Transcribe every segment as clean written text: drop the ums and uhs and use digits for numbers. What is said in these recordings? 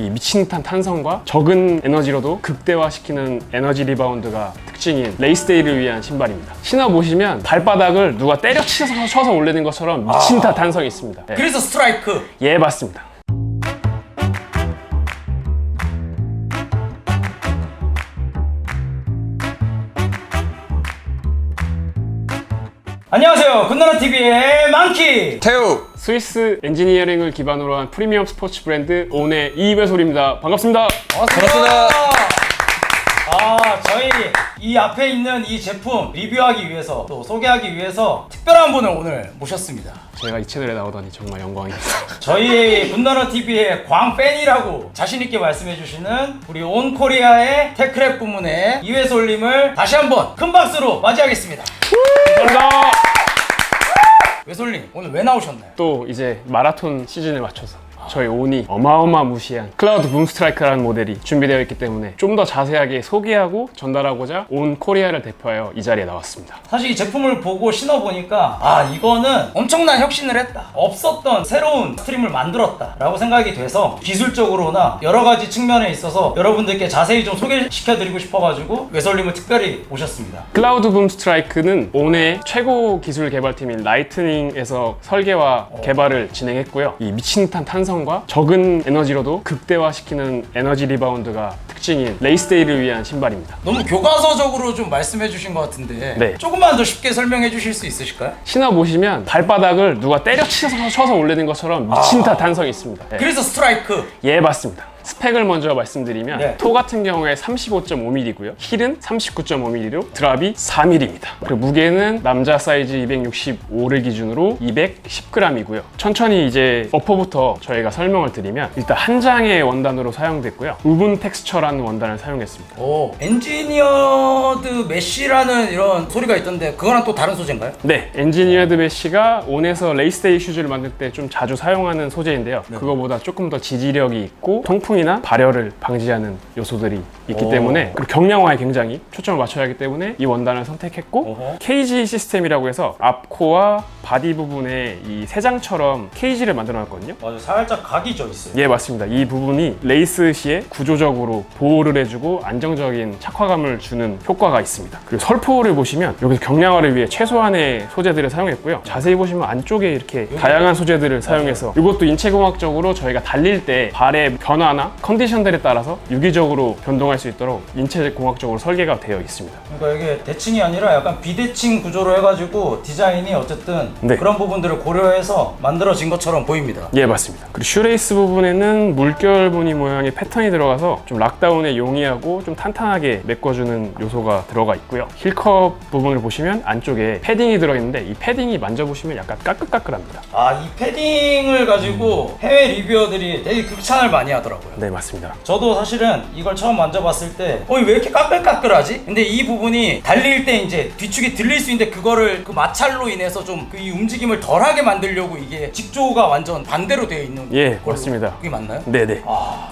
이 미친 듯한 탄성과 적은 에너지로도 극대화시키는 에너지 리바운드가 특징인 레이스데이를 위한 신발입니다. 신어보시면 발바닥을 누가 쳐서 올리는 것처럼 미친 듯한 탄성이 있습니다. 네. 그래서 스트라이크. 예, 맞습니다. 안녕하세요. 굿나라TV의 망키 태우! 스위스 엔지니어링을 기반으로 한 프리미엄 스포츠 브랜드 온의 이배솔입니다. 반갑습니다. 반갑습니다. 저희 이 앞에 있는 이 제품 리뷰하기 위해서 또 소개하기 위해서 특별한 분을 오늘 모셨습니다. 제가 이 채널에 나오다니 정말 영광입니다. 저희 굿나라TV의 광팬이라고 자신있게 말씀해주시는 우리 온코리아의 테크랩 부문의 이회솔님을 다시 한번 큰 박수로 맞이하겠습니다. 감사합니다. 회솔님 오늘 왜 나오셨나요? 또 이제 마라톤 시즌에 맞춰서 저희 온이 어마어마무시한 클라우드 붐 스트라이크라는 모델이 준비되어 있기 때문에 좀 더 자세하게 소개하고 전달하고자 온 코리아를 대표하여 이 자리에 나왔습니다. 사실 이 제품을 보고 신어보니까 이거는 엄청난 혁신을 했다, 없었던 새로운 스트림을 만들었다 라고 생각이 돼서 기술적으로나 여러 가지 측면에 있어서 여러분들께 자세히 좀 소개시켜드리고 싶어가지고 외솔님을 특별히 모셨습니다. 클라우드 붐 스트라이크는 온의 최고 기술 개발팀인 라이트닝에서 설계와 개발을 진행했고요. 이 미친 듯한 탄성과 적은 에너지로도 극대화시키는 에너지 리바운드가 특징인 레이스데이를 위한 신발입니다. 너무 교과서적으로 좀 말씀해 주신 것 같은데 네. 조금만 더 쉽게 설명해 주실 수 있으실까요? 신어보시면 발바닥을 누가 쳐서 올리는 것처럼 미친 듯한 탄성이 있습니다. 네. 그래서 스트라이크. 예, 맞습니다. 스펙을 먼저 말씀드리면 네. 토 같은 경우에 35.5mm고요. 힐은 39.5mm로 드랍이 4mm입니다. 그리고 무게는 남자 사이즈 265를 기준으로 210g이고요. 천천히 이제 어퍼부터 저희가 설명을 드리면 일단 한 장의 원단으로 사용됐고요. 우분 텍스처라는 원단을 사용했습니다. 엔지니어드 메쉬라는 이런 소리가 있던데 그거랑 또 다른 소재인가요? 네, 엔지니어드 메쉬가 온에서 레이스데이 슈즈를 만들 때 좀 자주 사용하는 소재인데요. 그거보다 조금 더 지지력이 있고 통풍이나 발열을 방지하는 요소들이 있기 때문에, 그리고 경량화에 굉장히 초점을 맞춰야 하기 때문에 이 원단을 선택했고, 케이지 시스템이라고 해서 앞코와 바디 부분에 이 세장처럼 케이지를 만들어 놨거든요. 맞아요. 살짝 각이 져 있어요. 예, 맞습니다. 이 부분이 레이스 시에 구조적으로 보호를 해주고 안정적인 착화감을 주는 효과가 있습니다. 그리고 설포를 보시면 여기서 경량화를 위해 최소한의 소재들을 사용했고요. 자세히 보시면 안쪽에 이렇게 다양한 소재들을 사용해서 이것도 인체공학적으로 저희가 달릴 때 발의 변화나 컨디션들에 따라서 유기적으로 변동할 수 있도록 인체공학적으로 설계가 되어 있습니다. 그러니까 이게 대칭이 아니라 약간 비대칭 구조로 해가지고 디자인이 어쨌든 네. 그런 부분들을 고려해서 만들어진 것처럼 보입니다. 예, 맞습니다. 그리고 슈레이스 부분에는 물결 무늬 모양의 패턴이 들어가서 좀 락다운에 용이하고 좀 탄탄하게 메꿔주는 요소가 들어가 있고요. 힐컵 부분을 보시면 안쪽에 패딩이 들어있는데 이 패딩이 만져보시면 약간 까끌까끌합니다. 이 패딩을 가지고 해외 리뷰어들이 되게 극찬을 많이 하더라고요. 네, 맞습니다. 저도 사실은 이걸 처음 만져봤을 때 왜 이렇게 까끌까끌하지? 근데 이 부분이 달릴 때 이제 뒤축이 들릴 수 있는데 그거를 그 마찰로 인해서 좀 그 이 움직임을 덜하게 만들려고 이게 직조가 완전 반대로 되어 있는 예, 걸로. 맞습니다. 그게 맞나요? 네네.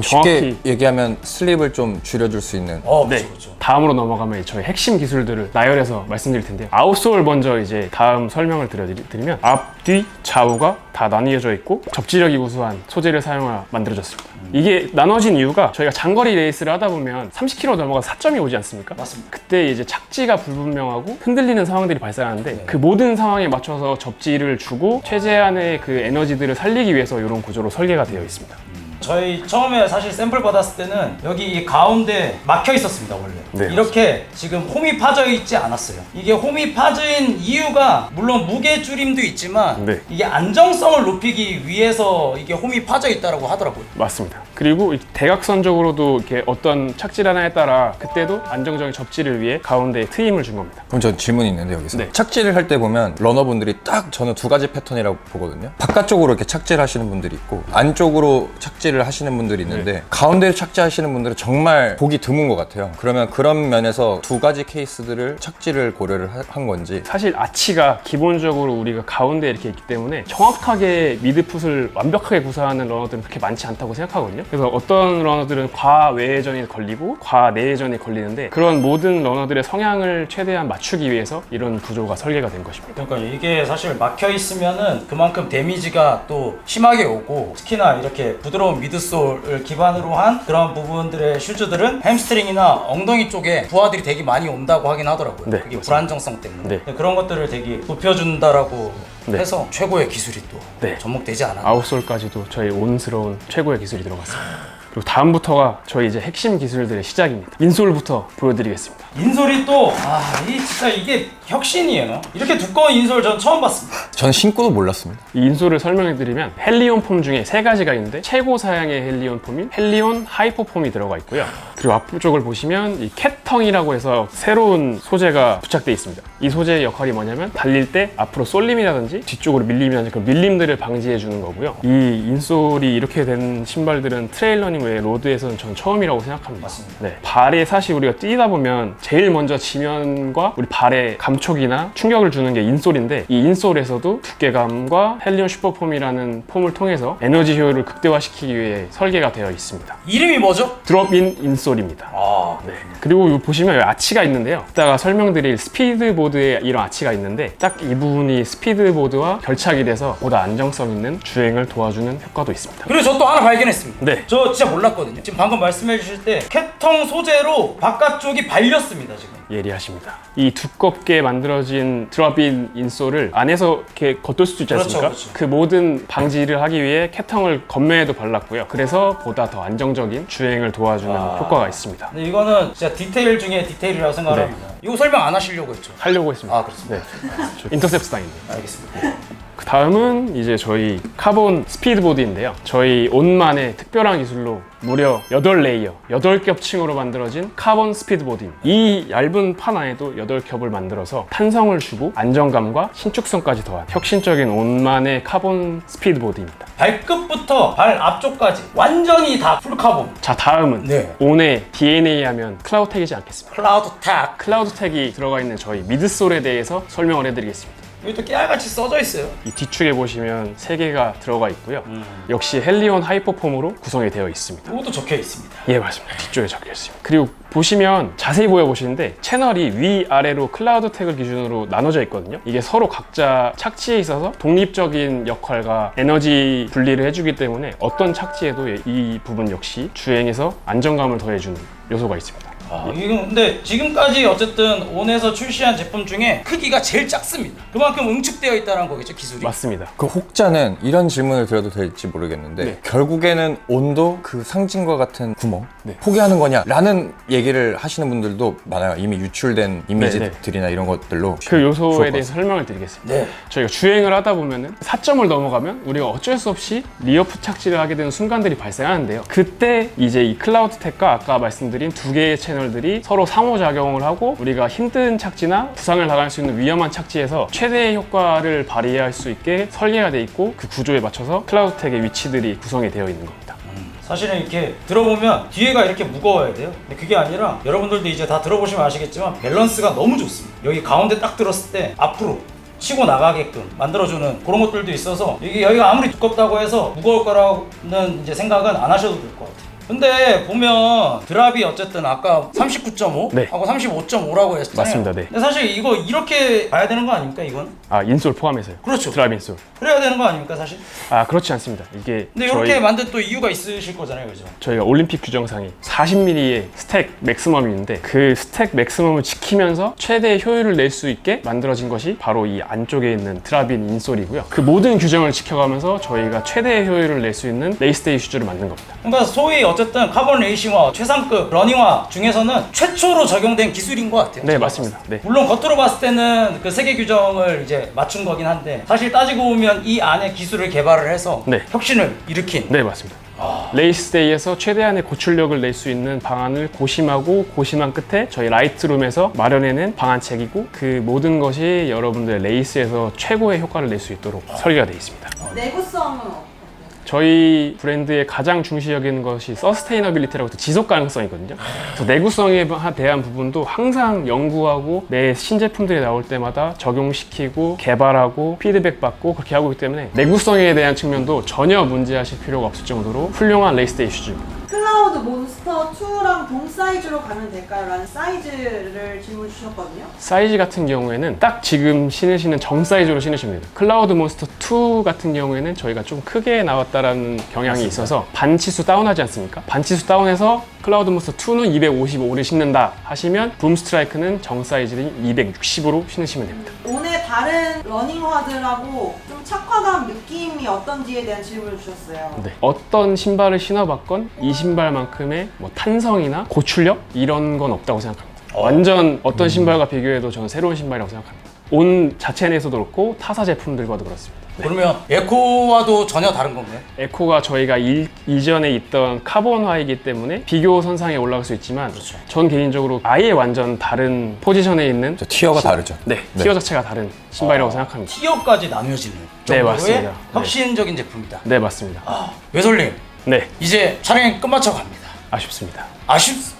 쉽게 정확히. 얘기하면 슬립을 좀 줄여줄 수 있는. 네. 그렇죠. 다음으로 넘어가면 저희 핵심 기술들을 나열해서 말씀드릴 텐데요. 아웃솔 먼저 이제 다음 설명을 드리면 앞, 뒤, 좌우가 다 나뉘어져 있고 접지력이 우수한 소재를 사용하 만들어졌습니다. 이게 나눠진 이유가 저희가 장거리 레이스를 하다 보면 30km 넘어가서 4점이 오지 않습니까? 맞습니다. 그때 이제 착지가 불분명하고 흔들리는 상황들이 발생하는데 그 모든 상황에 맞춰서 접지를 주고 최대한의 그 에너지들을 살리기 위해서 이런 구조로 설계가 되어 있습니다. 저희 처음에 사실 샘플 받았을 때는 여기 이 가운데 막혀 있었습니다 원래. 네, 이렇게 지금 홈이 파져 있지 않았어요. 이게 홈이 파진 이유가 물론 무게 줄임도 있지만 네. 이게 안정성을 높이기 위해서 이게 홈이 파져 있다라고 하더라고요. 맞습니다. 그리고 대각선적으로도 이렇게 어떤 착지를 하나에 따라 그때도 안정적인 접지를 위해 가운데에 트임을 준 겁니다. 그럼 저 질문이 있는데 여기서 네. 착지를 할 때 보면 러너분들이 딱 저는 두 가지 패턴이라고 보거든요. 바깥쪽으로 이렇게 착지를 하시는 분들이 있고 안쪽으로 착지를 하시는 분들이 있는데 가운데를 착지하시는 분들은 정말 보기 드문 것 같아요. 그러면 그런 면에서 두 가지 케이스들을 착지를 고려를 한 건지. 사실 아치가 기본적으로 우리가 가운데 이렇게 있기 때문에 정확하게 미드풋을 완벽하게 구사하는 러너들은 그렇게 많지 않다고 생각하거든요. 있거든요. 그래서 어떤 러너들은 과외전이 걸리고 과내전이 걸리는데 그런 모든 러너들의 성향을 최대한 맞추기 위해서 이런 구조가 설계가 된 것입니다. 그러니까 이게 사실 막혀 있으면은 그만큼 데미지가 또 심하게 오고, 특히나 이렇게 부드러운 미드솔을 기반으로 한 그런 부분들의 슈즈들은 햄스트링이나 엉덩이 쪽에 부하들이 되게 많이 온다고 하긴 하더라고요. 네, 그게 맞습니다. 불안정성 때문에. 네. 근데 그런 것들을 되게 높여준다라고 네. 해서 최고의 기술이 또 네. 접목되지 않았나. 아웃솔까지도 저희 온스러운 최고의 기술이 들어갔습니다. 그리고 다음부터가 저희 이제 핵심 기술들의 시작입니다. 인솔부터 보여드리겠습니다. 인솔이 또 이 진짜 이게 혁신이에요. 이렇게 두꺼운 인솔 전 처음 봤습니다. 전 신고도 몰랐습니다. 이 인솔을 설명해드리면 헬리온 폼 중에 세 가지가 있는데 최고 사양의 헬리온 폼인 헬리온 하이퍼 폼이 들어가 있고요. 그리고 앞쪽을 보시면 이 캣텅이라고 해서 새로운 소재가 부착되어 있습니다. 이 소재의 역할이 뭐냐면 달릴 때 앞으로 쏠림이라든지 뒤쪽으로 밀림이라든지 그 밀림들을 방지해 주는 거고요. 이 인솔이 이렇게 된 신발들은 트레일러닝 외에 로드에서는 전 처음이라고 생각합니다. 맞습니다. 네, 발에 사실 우리가 뛰다 보면 제일 먼저 지면과 우리 발에 감촉이나 충격을 주는 게 인솔인데 이 인솔에서도 두께감과 헬리온 슈퍼폼이라는 폼을 통해서 에너지 효율을 극대화시키기 위해 설계가 되어 있습니다. 이름이 뭐죠? 드롭인 인솔입니다. 네. 그리고 여기 보시면 여기 아치가 있는데요. 이따가 설명드릴 스피드보드에 이런 아치가 있는데 딱 이 부분이 스피드보드와 결착이 돼서 보다 안정성 있는 주행을 도와주는 효과도 있습니다. 그리고 저 또 하나 발견했습니다. 네. 저 진짜 몰랐거든요. 지금 방금 말씀해 주실 때 캣텅 소재로 바깥쪽이 발렸습니다, 지금. 예리하십니다. 이 두껍게 만들어진 드롭인 인솔을 안에서 이렇게 겉돌 수도 있지 않습니까? 그렇죠. 그 모든 방지를 하기 위해 캣텅을 겉면에도 발랐고요. 그래서 보다 더 안정적인 주행을 도와주는 효과가 있습니다. 근데 이거는 진짜 디테일 중에 디테일이라고 생각합니다. 이거 설명 안 하시려고 했죠? 하려고 했습니다. 아, 그렇습니다. 네. 저 인터셉스당입니다. 알겠습니다. 그 다음은 이제 저희 카본 스피드보드인데요. 저희 온만의 특별한 기술로 무려 8레이어, 8겹층으로 만들어진 카본 스피드보드입니다. 이 얇은 판 안에도 8겹을 만들어서 탄성을 주고 안정감과 신축성까지 더한 혁신적인 온만의 카본 스피드보드입니다. 발끝부터 발 앞쪽까지 완전히 다 풀카본. 자, 다음은 네. 온의 DNA 하면 클라우텍이지 않겠습니까? 클라우드 탁. 클라우드텍이 들어가 있는 저희 미드솔에 대해서 설명을 해드리겠습니다. 여기 또 깨알같이 써져 있어요. 이 뒤축에 보시면 3개가 들어가 있고요. 역시 헬리온 하이퍼폼으로 구성이 되어 있습니다. 이것도 적혀 있습니다. 예, 맞습니다. 뒤쪽에 적혀 있습니다. 그리고 보시면 자세히 보여보시는데 채널이 위아래로 클라우드텍을 기준으로 나눠져 있거든요. 이게 서로 각자 착지에 있어서 독립적인 역할과 에너지 분리를 해주기 때문에 어떤 착지에도 이 부분 역시 주행에서 안정감을 더해주는 요소가 있습니다. 이거 근데 지금까지 어쨌든 온에서 출시한 제품 중에 크기가 제일 작습니다. 그만큼 응축되어 있다는 거겠죠, 기술이. 맞습니다. 그 혹자는 이런 질문을 드려도 될지 모르겠는데 네. 결국에는 온도 그 상징과 같은 구멍 네. 포기하는 거냐라는 얘기를 하시는 분들도 많아요. 이미 유출된 이미지들이나 이런 것들로 그 요소에 좋을 것 대해서 설명을 드리겠습니다. 네. 저희가 주행을 하다 보면은 4점을 넘어가면 우리가 어쩔 수 없이 리어프 착지를 하게 되는 순간들이 발생하는데요. 그때 이제 이 클라우드텍과 아까 말씀드린 2개의 채널들이 서로 상호작용을 하고 우리가 힘든 착지나 부상을 당할 수 있는 위험한 착지에서 최대의 효과를 발휘할 수 있게 설계가 돼 있고 그 구조에 맞춰서 클라우드텍의 위치들이 구성이 되어 있는 겁니다. 사실은 이렇게 들어보면 뒤에가 이렇게 무거워야 돼요. 근데 그게 아니라 여러분들도 이제 다 들어보시면 아시겠지만 밸런스가 너무 좋습니다. 여기 가운데 딱 들었을 때 앞으로 치고 나가게끔 만들어주는 그런 것들도 있어서 여기가 아무리 두껍다고 해서 무거울 거라는 이제 생각은 안 하셔도 될 것 같아요. 근데 보면 드랍이 어쨌든 아까 39.5 네. 하고 35.5라고 했잖아요. 맞습니다, 네. 근데 사실 이거 이렇게 봐야 되는 거 아닙니까, 이건? 아, 인솔 포함해서요? 그렇죠. 드랍 인솔. 그래야 되는 거 아닙니까, 사실? 아, 그렇지 않습니다. 이게 근데 이렇게 만든 또 이유가 있으실 거잖아요, 그죠? 저희가 올림픽 규정상에 40mm의 스택 맥시멈이 있는데 그 스택 맥시멈을 지키면서 최대의 효율을 낼 수 있게 만들어진 것이 바로 이 안쪽에 있는 드랍인 인솔이고요. 그 모든 규정을 지켜가면서 저희가 최대의 효율을 낼 수 있는 레이스데이 슈즈를 만든 겁니다. 그러니까 소위 어쨌든 카본 레이싱화 최상급 러닝화 중에서는 최초로 적용된 기술인 것 같아요. 네, 제가 맞습니다. 봤을 때. 네. 물론 겉으로 봤을 때는 그 세계 규정을 이제 맞춘 거긴 한데 사실 따지고 보면 이 안에 기술을 개발을 해서 네. 혁신을 일으킨. 네, 맞습니다. 레이스데이에서 최대한의 고출력을 낼 수 있는 방안을 고심하고 고심한 끝에 저희 라이트룸에서 마련해낸 방안책이고 그 모든 것이 여러분들 레이스에서 최고의 효과를 낼 수 있도록 설계가 되어 있습니다. 내구성은 어때요? 저희 브랜드의 가장 중시 여기는 것이 서스테이너빌리티라고 해서 지속 가능성이거든요. 그래서 내구성에 대한 부분도 항상 연구하고 매 신제품들이 나올 때마다 적용시키고 개발하고 피드백 받고 그렇게 하고 있기 때문에 내구성에 대한 측면도 전혀 문제하실 필요가 없을 정도로 훌륭한 레이스데이 슈즈입니다. 클라우드 몬스터 2랑 동 사이즈로 가면 될까요? 라는 사이즈를 질문 주셨거든요. 사이즈 같은 경우에는 딱 지금 신으시는 정 사이즈로 신으시면 돼요. 클라우드 몬스터 2 같은 경우에는 저희가 좀 크게 나왔다라는 경향이 있어서 반치수 다운하지 않습니까? 반치수 다운해서 클라우드 몬스터 2는 255를 신는다 하시면 붐 스트라이크는 정 사이즈인 260으로 신으시면 됩니다. 오늘 다른 러닝화들하고 좀 착화감 느낌이 어떤지에 대한 질문을 주셨어요. 네. 어떤 신발을 신어봤건 이 신발만큼의 뭐 탄성이나 고출력 이런 건 없다고 생각합니다. 완전 어떤 신발과 비교해도 저는 새로운 신발이라고 생각합니다. 온 자체 내에서도 그렇고 타사 제품들과도 그렇습니다. 네. 그러면 에코와도 전혀 다른 건가요? 에코가 저희가 이전에 있던 카본화이기 때문에 비교 선상에 올라갈 수 있지만 전 개인적으로 아예 완전 다른 포지션에 있는 저 티어가 다르죠. 네, 티어 자체가 다른 신발이라고 생각합니다. 티어까지 나뉘어지는 네, 정도의 맞습니다. 네. 혁신적인 제품이다. 네, 맞습니다. 외솔님, 네, 이제 촬영이 끝마쳐 갑니다. 아쉽습니다.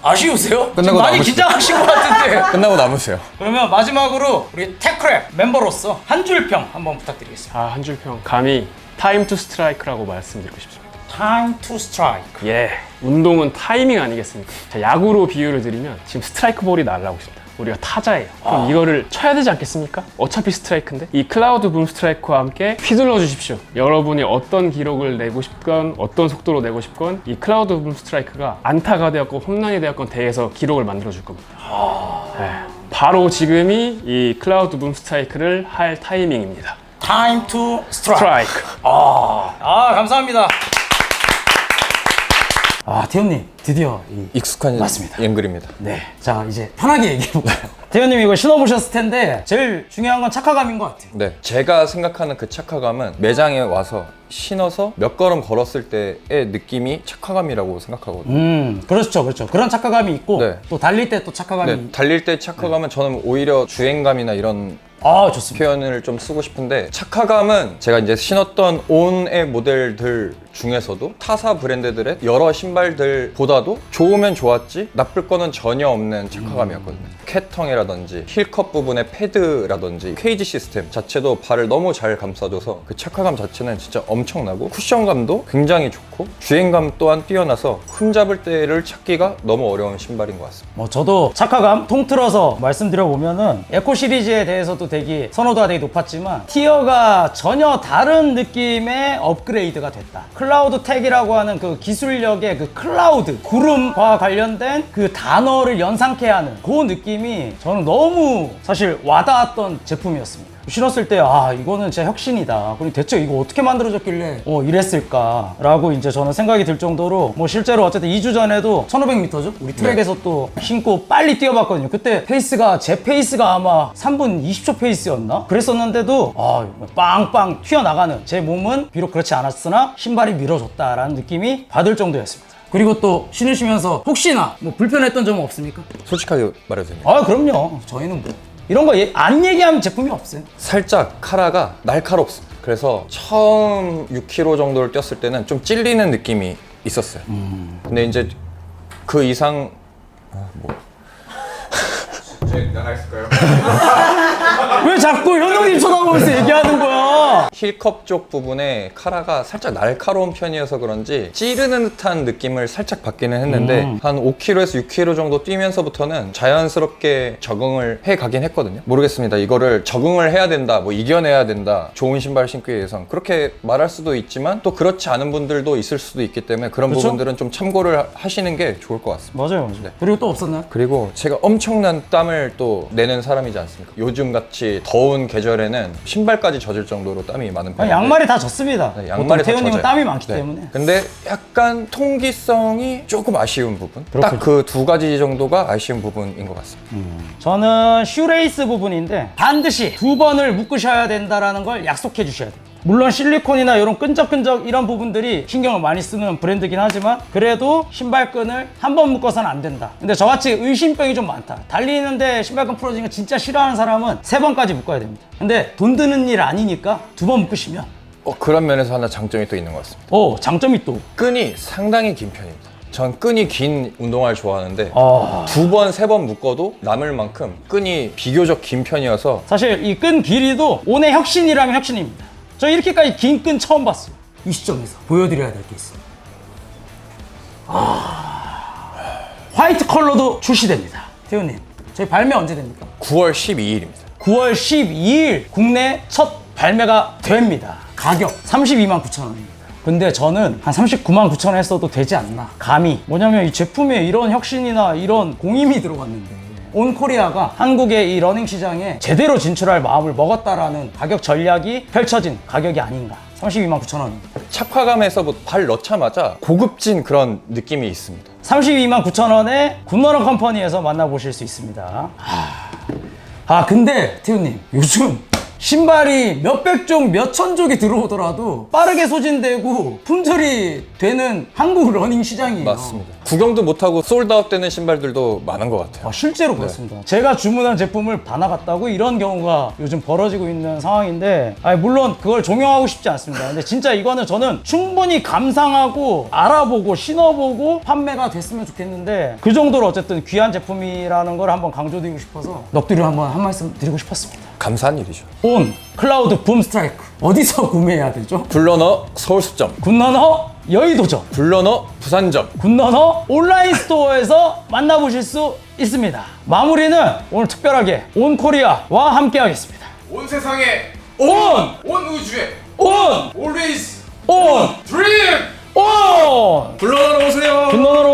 아쉬우세요? 끝나고 지금 많이 남으시- 긴장하신 것 같은데. 끝나고 남으세요. 그러면 마지막으로 우리 테크랩 멤버로서 한 줄 평 한번 부탁드리겠습니다. 한 줄 평 감히 타임 투 스트라이크라고 말씀드리고 싶습니다. Time to strike. 예, 운동은 타이밍 아니겠습니까? 자, 야구로 비유를 드리면 지금 스트라이크 볼이 날라오고 있습니다. 우리가 타자예요. 그럼 이거를 쳐야 되지 않겠습니까? 어차피 스트라이크인데 이 클라우드 붐 스트라이크와 함께 휘둘러 주십시오. 여러분이 어떤 기록을 내고 싶건 어떤 속도로 내고 싶건 이 클라우드 붐 스트라이크가 안타가 되었건 홈런이 되었건 대회에서 기록을 만들어 줄 겁니다. 예, 바로 지금이 이 클라우드 붐 스트라이크를 할 타이밍입니다. Time to strike. 스트라이크. 감사합니다. 태현님 드디어 익숙한 맞습니다. 앵글입니다. 네, 자 이제 편하게 얘기해볼까요? 태현님 이거 신어보셨을 텐데 제일 중요한 건 착화감인 것 같아요. 네, 제가 생각하는 그 착화감은 매장에 와서 신어서 몇 걸음 걸었을 때의 느낌이 착화감이라고 생각하거든요. 그렇죠. 그런 착화감이 있고 네. 또 달릴 때 또 착화감이. 네, 달릴 때 착화감은 저는 오히려 주행감이나 이런 좋습니다. 표현을 좀 쓰고 싶은데 착화감은 제가 이제 신었던 온의 모델들 중에서도 타사 브랜드들의 여러 신발들보다도 좋으면 좋았지 나쁠 거는 전혀 없는 착화감이었거든요. 캣텅이라든지 힐컵 부분의 패드라든지 케이지 시스템 자체도 발을 너무 잘 감싸줘서 그 착화감 자체는 진짜 엄청나고 쿠션감도 굉장히 좋고 주행감 또한 뛰어나서 흠잡을 때를 찾기가 너무 어려운 신발인 것 같습니다. 저도 착화감 통틀어서 말씀드려보면은 에코 시리즈에 대해서도 되게 선호도가 되게 높았지만 티어가 전혀 다른 느낌의 업그레이드가 됐다. 클라우드 텍이라고 하는 그 기술력의 그 클라우드 구름과 관련된 그 단어를 연상케 하는 그 느낌이 저는 너무 사실 와닿았던 제품이었습니다. 신었을 때 이거는 진짜 혁신이다. 그럼 대체 이거 어떻게 만들어졌길래 이랬을까 라고 이제 저는 생각이 들 정도로 실제로 어쨌든 2주 전에도 1500m죠? 우리 트랙에서 또 신고 빨리 뛰어봤거든요. 그때 페이스가 제 페이스가 아마 3분 20초 페이스였나? 그랬었는데도 빵빵 튀어나가는 제 몸은 비록 그렇지 않았으나 신발이 밀어줬다라는 느낌이 받을 정도였습니다. 그리고 또 신으시면서 혹시나 불편했던 점은 없습니까? 솔직하게 말해도 됩니다. 그럼요. 저희는 이런 거 안 얘기하면 제품이 없어요. 살짝 카라가 날카롭습니다. 그래서 처음 6km 정도를 뛰었을 때는 좀 찔리는 느낌이 있었어요. 근데 이제 그 이상 이제 나가있을까요? 왜 자꾸 현웅님 쳐다보면서 얘기하는 거야? 힐컵 쪽 부분에 카라가 살짝 날카로운 편이어서 그런지 찌르는 듯한 느낌을 살짝 받기는 했는데 한 5km에서 6km 정도 뛰면서부터는 자연스럽게 적응을 해 가긴 했거든요. 모르겠습니다. 이거를 적응을 해야 된다, 이겨내야 된다, 좋은 신발 신기 위해선 그렇게 말할 수도 있지만 또 그렇지 않은 분들도 있을 수도 있기 때문에 그런 그렇죠? 부분들은 좀 참고를 하시는 게 좋을 것 같습니다. 맞아요. 네. 그리고 또 없었나요? 그리고 제가 엄청난 땀을 또 내는 사람이지 않습니까? 요즘 같이 더운 계절에는 신발까지 젖을 정도로 땀이 많은 편인데 양말이 다 젖습니다. 네, 보통 양말이 다 태훈님은 젖어요. 땀이 많기 네. 때문에. 근데 약간 통기성이 조금 아쉬운 부분 딱 그렇군요. 그 두 가지 정도가 아쉬운 부분인 것 같습니다. 저는 슈레이스 부분인데 반드시 2번을 묶으셔야 된다라는 걸 약속해 주셔야 돼요. 물론 실리콘이나 이런 끈적끈적 이런 부분들이 신경을 많이 쓰는 브랜드긴 하지만 그래도 신발끈을 한 번 묶어서는 안 된다. 근데 저같이 의심병이 좀 많다. 달리는데 신발끈 풀어지는 거 진짜 싫어하는 사람은 3번까지 묶어야 됩니다. 근데 돈 드는 일 아니니까 2번 묶으시면 그런 면에서 하나 장점이 또 있는 것 같습니다. 장점이 또. 끈이 상당히 긴 편입니다. 전 끈이 긴 운동화를 좋아하는데 아. 2번, 3번 묶어도 남을 만큼 끈이 비교적 긴 편이어서 사실 이 끈 길이도 온의 혁신이라면 혁신입니다. 저 이렇게까지 긴 끈 처음 봤어요. 이 시점에서 보여드려야 될 게 있습니다. 화이트 컬러도 출시됩니다. 태훈님, 저희 발매 언제 됩니까? 9월 12일입니다. 9월 12일 국내 첫 발매가 됩니다. 가격 32만 9천 원입니다. 근데 저는 한 39만 9천 원 했어도 되지 않나. 감히. 뭐냐면 이 제품에 이런 혁신이나 이런 공임이 들어갔는데 온코리아가 한국의 이 러닝 시장에 제대로 진출할 마음을 먹었다라는 가격 전략이 펼쳐진 가격이 아닌가. 32만 9천 원입니다. 착화감에서 발 넣자마자 고급진 그런 느낌이 있습니다. 32만 9천 원에 굿러너 컴퍼니에서 만나보실 수 있습니다. 근데 태훈님, 요즘 신발이 몇백 종, 몇천 족이 들어오더라도 빠르게 소진되고 품절이 되는 한국 러닝 시장이에요. 맞습니다. 구경도 못하고 솔드아웃 되는 신발들도 많은 것 같아요. 실제로 그렇습니다. 제가 주문한 제품을 다 나갔다고 이런 경우가 요즘 벌어지고 있는 상황인데, 물론 그걸 종용하고 싶지 않습니다. 근데 진짜 이거는 저는 충분히 감상하고 알아보고 신어보고 판매가 됐으면 좋겠는데, 그 정도로 어쨌든 귀한 제품이라는 걸 한번 강조드리고 싶어서 넋두리로 한번 한 말씀 드리고 싶었습니다. 감사한 일이죠. 온 클라우드 붐 스트라이크 어디서 구매해야 되죠? 굴러너 서울숲점, 굿러너 여의도점, 굴러너 부산점, 굿러너 온라인 스토어에서 만나보실 수 있습니다. 마무리는 오늘 특별하게 온코리아와 함께 하겠습니다. 온 세상에 온! 온 우주에 온! always 온! dream 온! 불러러 오세요. 굿러너로